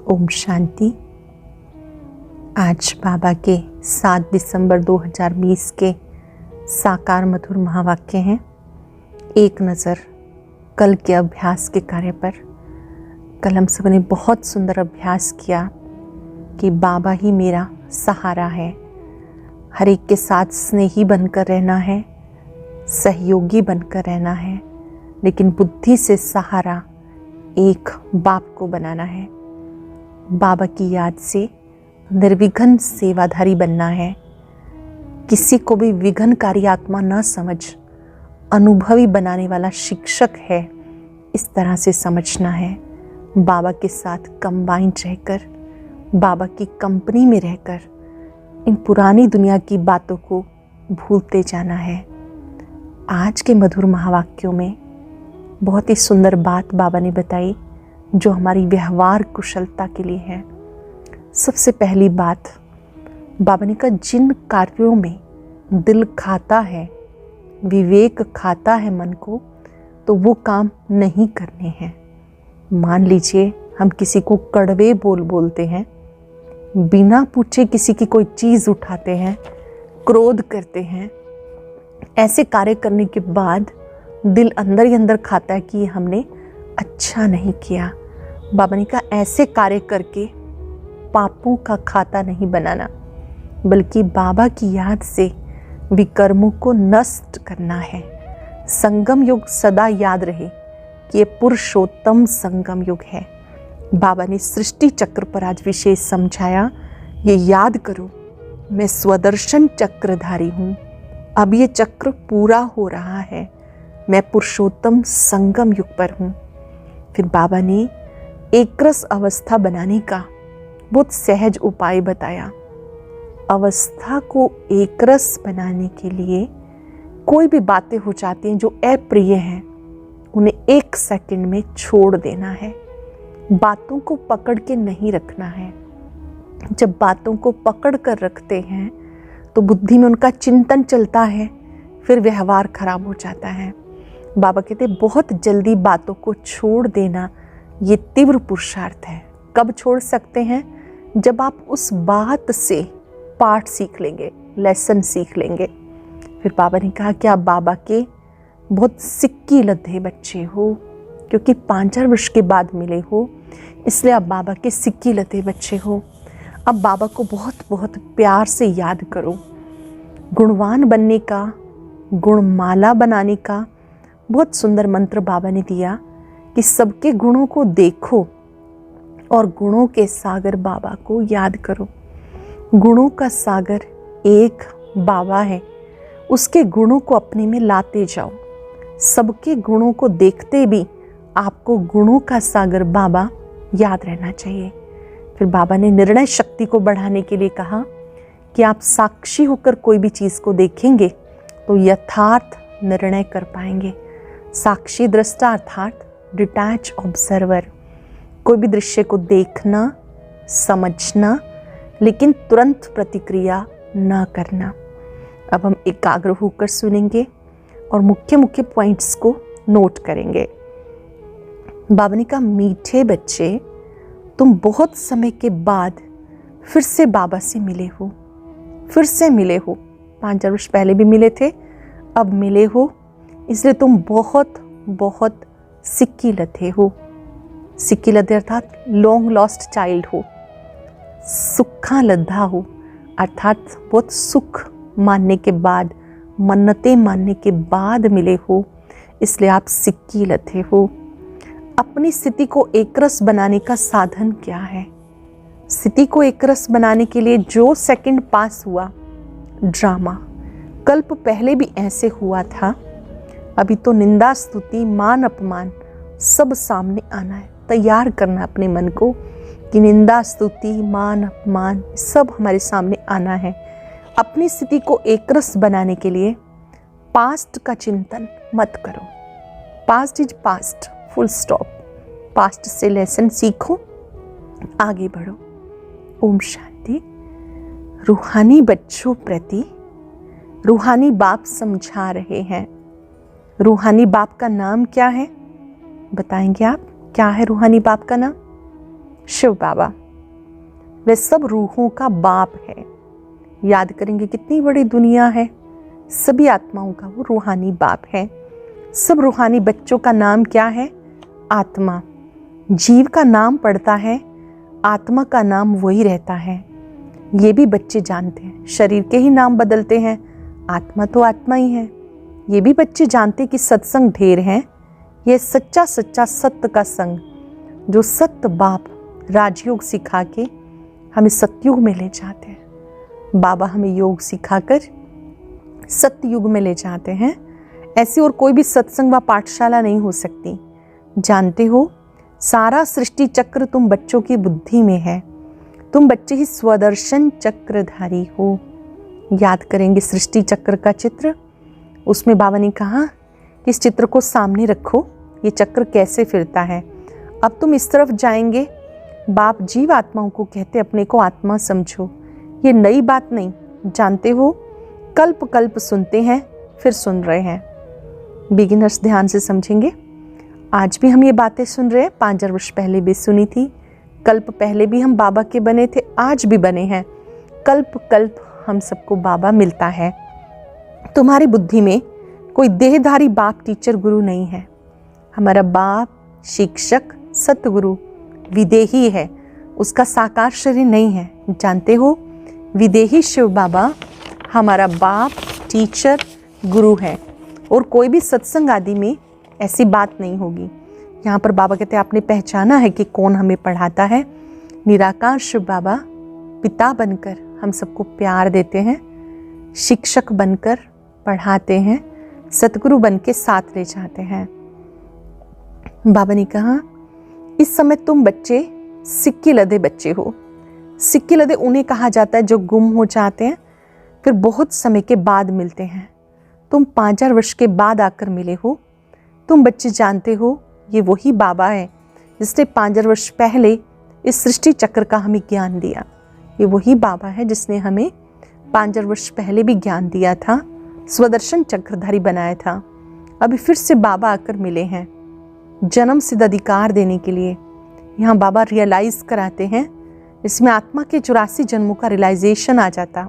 ओम शांति। आज बाबा के 7 दिसंबर 2020 के साकार मधुर महावाक्य हैं। एक नज़र कल के अभ्यास के कार्य पर। कल हम सब ने बहुत सुंदर अभ्यास किया कि बाबा ही मेरा सहारा है, हर एक के साथ स्नेही बनकर रहना है, सहयोगी बनकर रहना है, लेकिन बुद्धि से सहारा एक बाप को बनाना है। बाबा की याद से निर्विघ्न सेवाधारी बनना है। किसी को भी विघ्नकारी आत्मा न समझ, अनुभवी बनाने वाला शिक्षक है, इस तरह से समझना है। बाबा के साथ कंबाइंड रहकर, बाबा की कंपनी में रहकर इन पुरानी दुनिया की बातों को भूलते जाना है। आज के मधुर महावाक्यों में बहुत ही सुंदर बात बाबा ने बताई जो हमारी व्यवहार कुशलता के लिए है। सबसे पहली बात बाबा ने कहा, जिन कार्यों में दिल खाता है, विवेक खाता है मन को, तो वो काम नहीं करने हैं। मान लीजिए हम किसी को कड़वे बोलते हैं, बिना पूछे किसी की कोई चीज़ उठाते हैं, क्रोध करते हैं। ऐसे कार्य करने के बाद दिल अंदर ही अंदर खाता है कि हमने अच्छा नहीं किया। बाबा ने कहा, ऐसे कार्य करके पापों का खाता नहीं बनाना, बल्कि बाबा की याद से विकर्मों को नष्ट करना है। संगम युग सदा याद रहे कि ये पुरुषोत्तम संगम युग है। बाबा ने सृष्टि चक्र पर आज विशेष समझाया, ये याद करो मैं स्वदर्शन चक्रधारी हूँ। अब ये चक्र पूरा हो रहा है, मैं पुरुषोत्तम संगम युग पर हूँ। फिर बाबा ने एकरस अवस्था बनाने का बहुत सहज उपाय बताया। अवस्था को एकरस बनाने के लिए कोई भी बातें हो जाती हैं जो अप्रिय हैं, उन्हें 1 सेकंड में छोड़ देना है। बातों को पकड़ के नहीं रखना है। जब बातों को पकड़ कर रखते हैं तो बुद्धि में उनका चिंतन चलता है, फिर व्यवहार खराब हो जाता है। बाबा कहते बहुत जल्दी बातों को छोड़ देना ये तीव्र पुरुषार्थ है। कब छोड़ सकते हैं? जब आप उस बात से पाठ सीख लेंगे, लेसन सीख लेंगे। फिर बाबा ने कहा कि आप बाबा के बहुत सिक्की लद्दे बच्चे हो, क्योंकि 5-4 वर्ष के बाद मिले हो, इसलिए आप बाबा के सिक्की लद्दे बच्चे हो। अब बाबा को बहुत बहुत प्यार से याद करो। गुणवान बनने का, गुणमाला बनाने का बहुत सुंदर मंत्र बाबा ने दिया कि सबके गुणों को देखो और गुणों के सागर बाबा को याद करो। गुणों का सागर एक बाबा है, उसके गुणों को अपने में लाते जाओ। सबके गुणों को देखते भी आपको गुणों का सागर बाबा याद रहना चाहिए। फिर बाबा ने निर्णय शक्ति को बढ़ाने के लिए कहा कि आप साक्षी होकर कोई भी चीज़ को देखेंगे तो यथार्थ निर्णय कर पाएंगे। साक्षी दृष्टा अर्थात डिटैच ऑब्जर्वर। कोई भी दृश्य को देखना, समझना, लेकिन तुरंत प्रतिक्रिया न करना। अब हम एकाग्र होकर सुनेंगे और मुख्य मुख्य पॉइंट्स को नोट करेंगे। बाबा ने कहा, मीठे बच्चे, तुम बहुत समय के बाद फिर से बाबा से मिले हो। फिर से मिले हो, 5-4 वर्ष पहले भी मिले थे, अब मिले हो, इसलिए तुम बहुत बहुत सिक्की लद्दे हो। सिक्की लद्दे अर्थात लॉन्ग लॉस्ट चाइल्ड हो, सुखा लद्दा हो, अर्थात बहुत सुख मानने के बाद, मन्नतें मानने के बाद मिले हो, इसलिए आप सिक्की लद्दे हो। अपनी स्थिति को एकरस बनाने का साधन क्या है? स्थिति को एकरस बनाने के लिए जो सेकंड पास हुआ, ड्रामा कल्प पहले भी ऐसे हुआ था। अभी तो निंदा स्तुति मान अपमान सब सामने आना है। तैयार करना अपने मन को कि निंदा स्तुति मान अपमान सब हमारे सामने आना है। अपनी स्थिति को एकरस बनाने के लिए पास्ट का चिंतन मत करो। Past is past, full stop. Past से लेसन सीखो, आगे बढ़ो। ओम शांति। रूहानी बच्चों प्रति रूहानी बाप समझा रहे हैं। रूहानी बाप का नाम क्या है? बताएंगे आप? क्या है रूहानी बाप का नाम? शिव बाबा वे सब रूहों का बाप है। याद करेंगे कितनी बड़ी दुनिया है, सभी आत्माओं का वो रूहानी बाप है। सब रूहानी बच्चों का नाम क्या है? आत्मा। जीव का नाम पड़ता है, आत्मा का नाम वही रहता है। ये भी बच्चे जानते हैं, शरीर के ही नाम बदलते हैं, आत्मा तो आत्मा ही है। ये भी बच्चे जानते कि सत्संग ढेर हैं, ये सच्चा सच्चा सत्य का संग, जो सत्य बाप राजयोग सिखा के हमें सतयुग में ले जाते हैं। बाबा हमें योग सिखाकर सतयुग में ले जाते हैं। ऐसी और कोई भी सत्संग व पाठशाला नहीं हो सकती। जानते हो, सारा सृष्टि चक्र तुम बच्चों की बुद्धि में है। तुम बच्चे ही स्वदर्शन चक्रधारी हो। याद करेंगे सृष्टि चक्र का चित्र। उसमें बाबा ने कहा कि इस चित्र को सामने रखो, ये चक्र कैसे फिरता है। अब तुम इस तरफ जाएंगे। बाप जीव आत्माओं को कहते अपने को आत्मा समझो। ये नई बात नहीं, जानते हो, कल्प कल्प सुनते हैं, फिर सुन रहे हैं। बिगिनर्स ध्यान से समझेंगे। आज भी हम ये बातें सुन रहे हैं, 5000 वर्ष पहले भी सुनी थी। कल्प पहले भी हम बाबा के बने थे, आज भी बने हैं। कल्प कल्प हम सबको बाबा मिलता है। तुम्हारी बुद्धि में कोई देहधारी बाप टीचर गुरु नहीं है। हमारा बाप शिक्षक सतगुरु विदेही है, उसका साकार शरीर नहीं है। जानते हो, विदेही शिव बाबा हमारा बाप टीचर गुरु है। और कोई भी सत्संग आदि में ऐसी बात नहीं होगी। यहाँ पर बाबा कहते हैं आपने पहचाना है कि कौन हमें पढ़ाता है। निराकार शिव बाबा पिता बनकर हम सबको प्यार देते हैं, शिक्षक बनकर पढ़ाते हैं, सतगुरु बन के साथ ले जाते हैं। बाबा ने कहा इस समय तुम बच्चे सिक्के लदे बच्चे हो। सिक्के लदे उन्हें कहा जाता है जो गुम हो जाते हैं, फिर बहुत समय के बाद मिलते हैं। तुम 5000 वर्ष के बाद आकर मिले हो। तुम बच्चे जानते हो ये वही बाबा है जिसने 5000 वर्ष पहले इस सृष्टि चक्र का हमें ज्ञान दिया। ये वही बाबा है जिसने हमें 5000 वर्ष पहले भी ज्ञान दिया था, स्वदर्शन चक्रधारी बनाया था। अभी फिर से बाबा आकर मिले हैं जन्म सिद्ध अधिकार देने के लिए। यहाँ बाबा रियलाइज कराते हैं, इसमें आत्मा के 84 जन्मों का रियलाइजेशन आ जाता।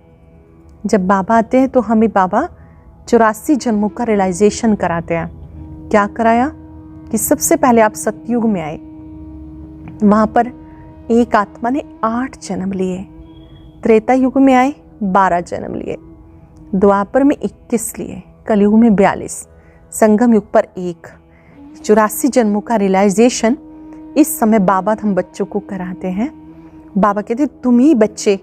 जब बाबा आते हैं तो हमें बाबा 84 जन्मों का रियलाइजेशन कराते हैं। क्या कराया कि सबसे पहले आप सतयुग में आए, वहाँ पर एक आत्मा ने 8 जन्म लिए। त्रेता युग में आए 12 जन्म लिए, द्वापर में 21 लिए, कलयुग में 42, संगम युग पर 1। 84 जन्मों का रियलाइजेशन इस समय बाबा हम बच्चों को कराते हैं। बाबा कहते तुम ही बच्चे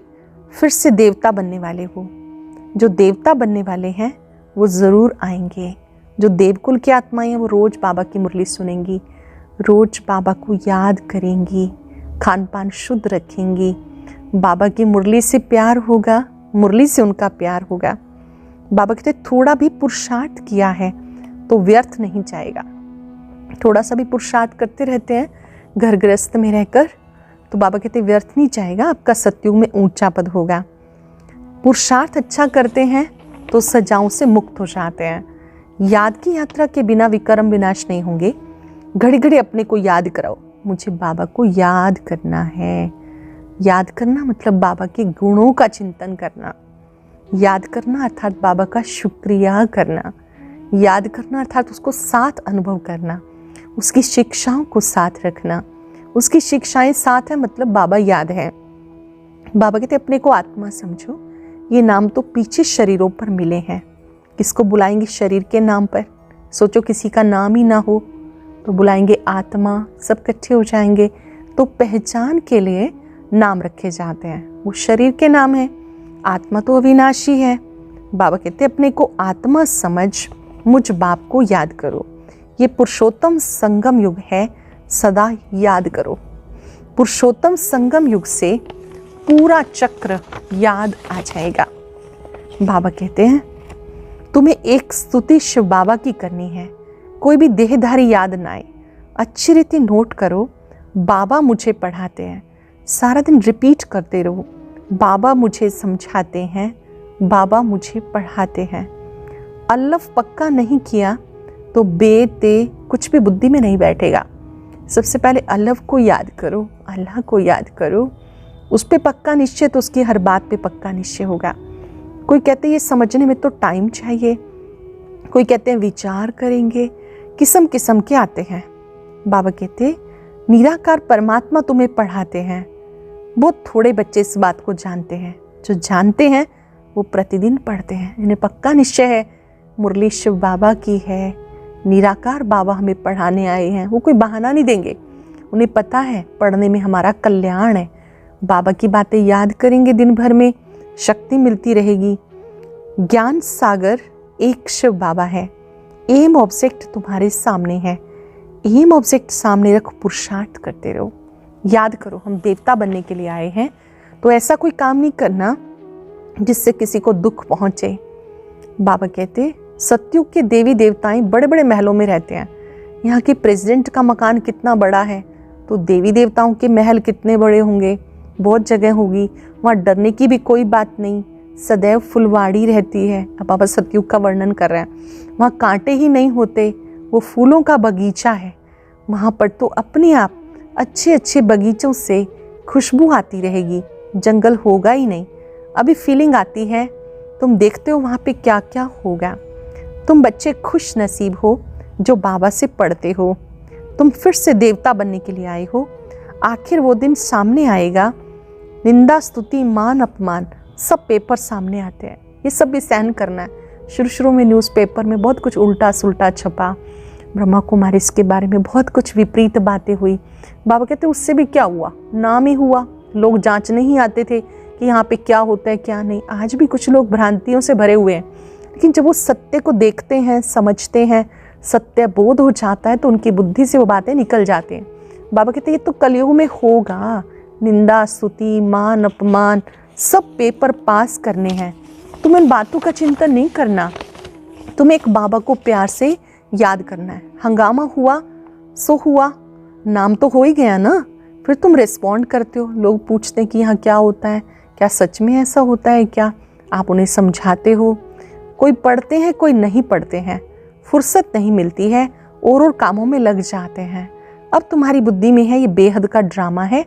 फिर से देवता बनने वाले हो। जो देवता बनने वाले हैं वो ज़रूर आएंगे। जो देवकुल की आत्माएं हैं वो रोज़ बाबा की मुरली सुनेंगी, रोज़ बाबा को याद करेंगी, खान पान शुद्ध रखेंगी। बाबा की मुरली से प्यार होगा, मुरली से उनका प्यार होगा। बाबा कहते थोड़ा भी पुरुषार्थ किया है तो व्यर्थ नहीं जाएगा। थोड़ा सा भी पुरुषार्थ करते रहते हैं घर गृहस्थ में रहकर, तो बाबा कहते व्यर्थ नहीं जाएगा, आपका सतयुग में ऊंचा पद होगा। पुरुषार्थ अच्छा करते हैं तो सजाओं से मुक्त हो जाते हैं। याद की यात्रा के बिना विक्रम विनाश नहीं होंगे। घड़ी घड़ी अपने को याद कराओ, मुझे बाबा को याद करना है। याद करना मतलब बाबा के गुणों का चिंतन करना। याद करना अर्थात बाबा का शुक्रिया करना। याद करना अर्थात उसको साथ अनुभव करना, उसकी शिक्षाओं को साथ रखना। उसकी शिक्षाएं साथ है मतलब बाबा याद है। बाबा कहते अपने को आत्मा समझो। ये नाम तो पीछे शरीरों पर मिले हैं, किसको बुलाएंगे शरीर के नाम पर? सोचो किसी का नाम ही ना हो तो बुलाएंगे आत्मा, सब इकट्ठे हो जाएंगे। तो पहचान के लिए नाम रखे जाते हैं, वो शरीर के नाम है। आत्मा तो अविनाशी है। बाबा कहते अपने को आत्मा समझ मुझ बाप को याद करो। ये पुरुषोत्तम संगम युग है, सदा याद करो। पुरुषोत्तम संगम युग से पूरा चक्र याद आ जाएगा। बाबा कहते हैं तुम्हें एक स्तुति शिव बाबा की करनी है, कोई भी देहधारी याद ना आए। अच्छी रीति नोट करो, बाबा मुझे पढ़ाते हैं। सारा दिन रिपीट करते रहो, बाबा मुझे समझाते हैं, बाबा मुझे पढ़ाते हैं। अल्लफ पक्का नहीं किया तो बेते कुछ भी बुद्धि में नहीं बैठेगा। सबसे पहले अल्लाह को याद करो, अल्लाह को याद करो, उस पे पक्का निश्चय तो उसकी हर बात पे पक्का निश्चय होगा। कोई कहते हैं ये समझने में तो टाइम चाहिए, कोई कहते हैं विचार करेंगे, किस्म किस्म के आते हैं। बाबा कहते निराकार परमात्मा तुम्हें पढ़ाते हैं। बहुत थोड़े बच्चे इस बात को जानते हैं, जो जानते हैं वो प्रतिदिन पढ़ते हैं। इन्हें पक्का निश्चय है मुरली शिव बाबा की है, निराकार बाबा हमें पढ़ाने आए हैं। वो कोई बहाना नहीं देंगे, उन्हें पता है पढ़ने में हमारा कल्याण है। बाबा की बातें याद करेंगे दिन भर में, शक्ति मिलती रहेगी। ज्ञान सागर एक शिव बाबा है। एम ऑब्जेक्ट तुम्हारे सामने है, एम ऑब्जेक्ट सामने रख पुरुषार्थ करते रहो। याद करो हम देवता बनने के लिए आए हैं, तो ऐसा कोई काम नहीं करना जिससे किसी को दुख पहुंचे। बाबा कहते सतयुग के देवी देवताएं बड़े बड़े महलों में रहते हैं। यहाँ के प्रेसिडेंट का मकान कितना बड़ा है, तो देवी देवताओं के महल कितने बड़े होंगे, बहुत जगह होगी। वहाँ डरने की भी कोई बात नहीं, सदैव फुलवाड़ी रहती है। अब बाबा सतयुग का वर्णन कर रहे हैं। वहाँ कांटे ही नहीं होते, वो फूलों का बगीचा है। वहाँ पर तो अपने आप अच्छे अच्छे बगीचों से खुशबू आती रहेगी, जंगल होगा ही नहीं। अभी फीलिंग आती है, तुम देखते हो वहाँ पे क्या क्या होगा। तुम बच्चे खुश नसीब हो जो बाबा से पढ़ते हो। तुम फिर से देवता बनने के लिए आए हो। आखिर वो दिन सामने आएगा, निंदा स्तुति मान अपमान सब पेपर सामने आते हैं। ये सब भी सहन करना है। शुरू में न्यूज़पेपर में बहुत कुछ उल्टा सुल्टा छपा, ब्रह्मा कुमारी इसके बारे में बहुत कुछ विपरीत बातें हुई। बाबा कहते उससे भी क्या हुआ, नाम ही हुआ। लोग जांचने ही आते थे कि यहाँ पे क्या होता है क्या नहीं। आज भी कुछ लोग भ्रांतियों से भरे हुए हैं, लेकिन जब वो सत्य को देखते हैं, समझते हैं, सत्य बोध हो जाता है, तो उनकी बुद्धि से वो बातें निकल जाती हैं। बाबा कहते हैं ये तो कलयुग में होगा। निंदा स्तुति मान अपमान सब पेपर पास करने हैं। तुम इन बातों का चिंतन नहीं करना, तुम्हें एक बाबा को प्यार से याद करना है। हंगामा हुआ सो हुआ, नाम तो हो ही गया ना। फिर तुम रिस्पॉन्ड करते हो, लोग पूछते हैं कि यहाँ क्या होता है, क्या सच में ऐसा होता है क्या, आप उन्हें समझाते हो। कोई पढ़ते हैं कोई नहीं पढ़ते हैं, फुर्सत नहीं मिलती है और कामों में लग जाते हैं। अब तुम्हारी बुद्धि में है ये बेहद का ड्रामा है,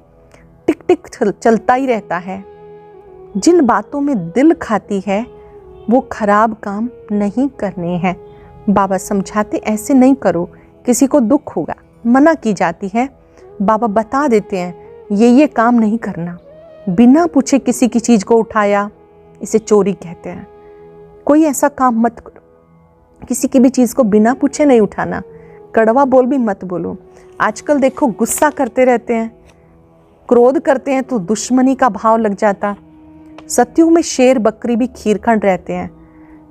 टिक टिक चलता ही रहता है। जिन बातों में दिल खाती है वो खराब काम नहीं करने हैं। बाबा समझाते ऐसे नहीं करो, किसी को दुख होगा। मना की जाती है, बाबा बता देते हैं ये काम नहीं करना। बिना पूछे किसी की चीज़ को उठाया, इसे चोरी कहते हैं। कोई ऐसा काम मत करो, किसी की भी चीज़ को बिना पूछे नहीं उठाना। कड़वा बोल भी मत बोलो। आजकल देखो गुस्सा करते रहते हैं, क्रोध करते हैं तो दुश्मनी का भाव लग जाता। सतयुग में शेर बकरी भी खीरखंड रहते हैं,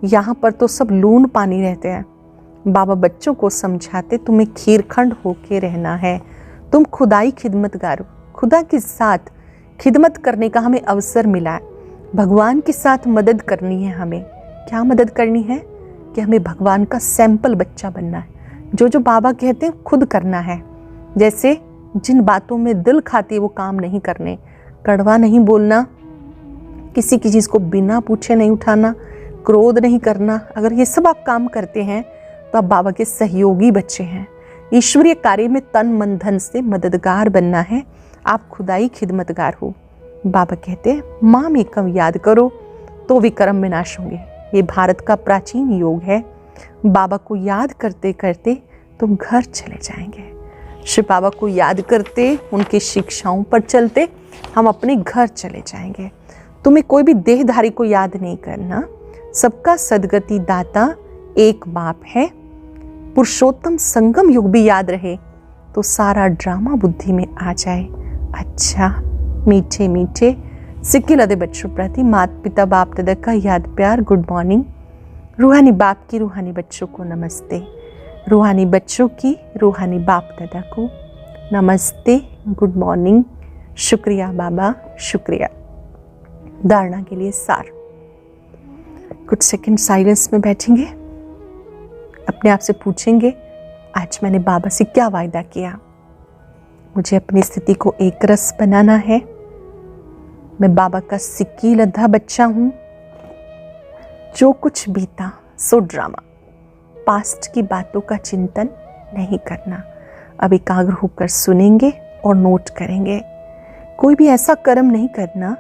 यहाँ पर तो सब लून पानी रहते हैं। बाबा बच्चों को समझाते तुम्हें खीरखंड होके रहना है। तुम खुदाई खिदमतगार हो, खुदा के साथ खिदमत करने का हमें अवसर मिला है। भगवान के साथ मदद करनी है हमें। क्या मदद करनी है कि हमें भगवान का सैंपल बच्चा बनना है। जो बाबा कहते हैं खुद करना है। जैसे जिन बातों में दिल खाती वो काम नहीं करने, कड़वा नहीं बोलना, किसी की चीज़ को बिना पूछे नहीं उठाना, क्रोध नहीं करना। अगर ये सब आप काम करते हैं तो आप बाबा के सहयोगी बच्चे हैं। ईश्वरीय कार्य में तन मन धन से मददगार बनना है। आप खुदाई खिदमतगार हो। बाबा कहते हैं माम एकम याद करो तो विक्रम विनाश होंगे। ये भारत का प्राचीन योग है। बाबा को याद करते करते तुम घर चले जाएंगे। श्री बाबा को याद करते, उनकी शिक्षाओं पर चलते हम अपने घर चले जाएंगे। तुम्हें कोई भी देहधारी को याद नहीं करना। सबका सदगति दाता एक बाप है। पुरुषोत्तम संगम युग भी याद रहे तो सारा ड्रामा बुद्धि में आ जाए। अच्छा मीठे मीठे सिक्के लदे बच्चों प्रति माता पिता बाप दादा का याद प्यार गुड मॉर्निंग। रूहानी बाप की रूहानी बच्चों को नमस्ते। रूहानी बच्चों की रूहानी बाप दादा को नमस्ते, गुड मॉर्निंग। शुक्रिया बाबा, शुक्रिया। धारणा के लिए सार। कुछ सेकंड साइलेंस में बैठेंगे, अपने आप से पूछेंगे आज मैंने बाबा से क्या वायदा किया। मुझे अपनी स्थिति को एक रस बनाना है। मैं बाबा का सिक्की लद्दा बच्चा हूँ। जो कुछ बीता सो ड्रामा। पास्ट की बातों का चिंतन नहीं करना। अब एकाग्र होकर सुनेंगे और नोट करेंगे। कोई भी ऐसा कर्म नहीं करना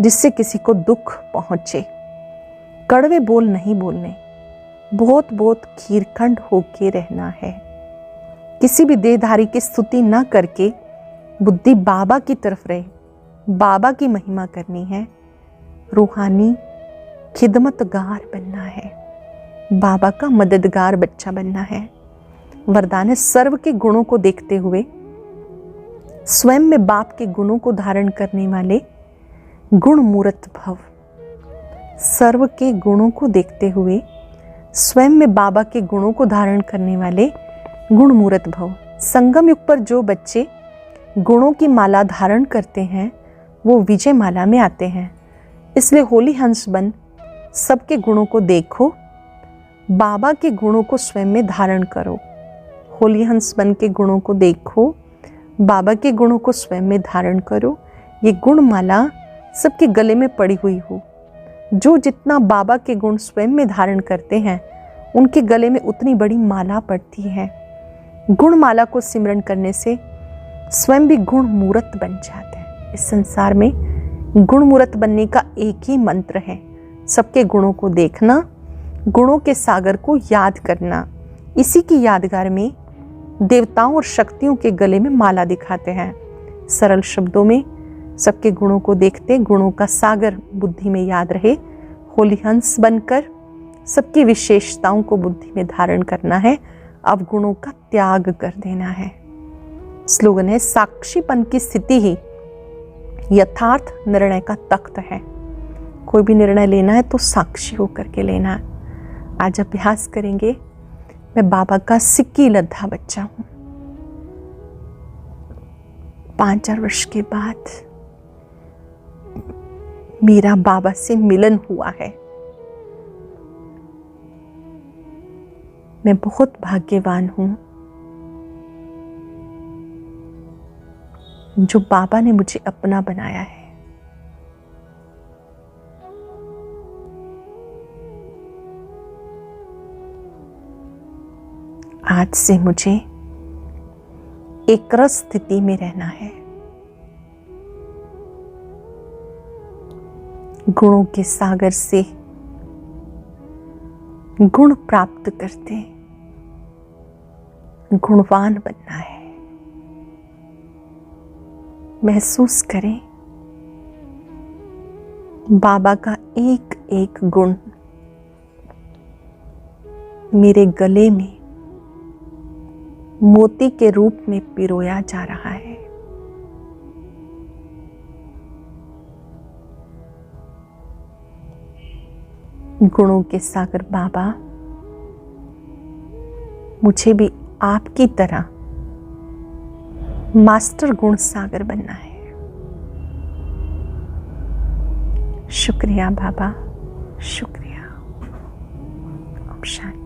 जिससे किसी को दुख पहुंचे। कड़वे बोल नहीं बोलने, बहुत बहुत खीरखंड होके रहना है। किसी भी देहधारी की स्तुति न करके बुद्धि बाबा की तरफ रहे, बाबा की महिमा करनी है। रूहानी खिदमतगार बनना है, बाबा का मददगार बच्चा बनना है। वरदान है सर्व के गुणों को देखते हुए स्वयं में बाप के गुणों को धारण करने वाले गुण मूर्त भव। सर्व के गुणों को देखते हुए स्वयं में बाबा के गुणों को धारण करने वाले गुण मूर्त भव। संगम युग पर जो बच्चे गुणों की माला धारण करते हैं वो विजय माला में आते हैं। इसलिए होली हंस बन सबके गुणों को देखो, बाबा के गुणों को स्वयं में धारण करो। होली हंस बन के गुणों को देखो, बाबा के गुणों को स्वयं में धारण करो। ये गुण माला सबके गले में पड़ी हुई हो। जो जितना बाबा के गुण स्वयं में धारण करते हैं उनके गले में उतनी बड़ी माला पड़ती है। गुण माला को सिमरन करने से स्वयं भी गुण मूर्त बन जाते हैं। इस संसार में गुण मूर्त बनने का एक ही मंत्र है, सबके गुणों को देखना, गुणों के सागर को याद करना। इसी की यादगार में देवताओं और शक्तियों के गले में माला दिखाते हैं। सरल शब्दों में सबके गुणों को देखते गुणों का सागर बुद्धि में याद रहे। होली हंस बनकर सबकी विशेषताओं को बुद्धि में धारण करना है, अवगुणों का त्याग कर देना है। स्लोगन है साक्षीपन की स्थिति ही यथार्थ निर्णय का तख्त है। कोई भी निर्णय लेना है तो साक्षी होकर के लेना है। आज अभ्यास करेंगे, मैं बाबा का सिक्की लद्दा बच्चा हूं। 5-4 वर्ष के बाद मेरा बाबा से मिलन हुआ है। मैं बहुत भाग्यवान हूं जो बाबा ने मुझे अपना बनाया है। आज से मुझे एक रस स्थिति में रहना है। गुणों के सागर से गुण प्राप्त करते गुणवान बनना है। महसूस करें बाबा का एक एक गुण मेरे गले में मोती के रूप में पिरोया जा रहा है। गुणों के सागर बाबा मुझे भी आपकी तरह मास्टर गुण सागर बनना है। शुक्रिया बाबा, शुक्रिया। ओम शांति।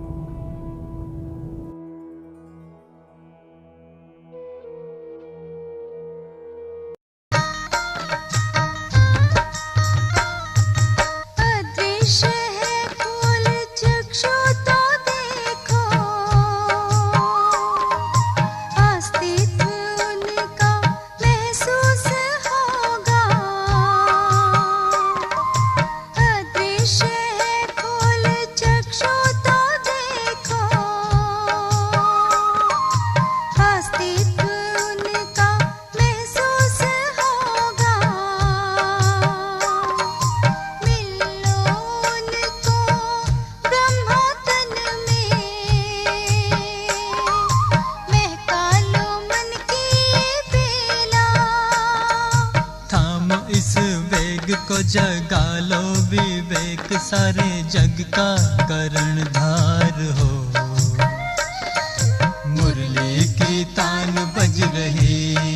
को जगा लो विवेक, सारे जग का कर्णधार हो। मुरली की तान बज रही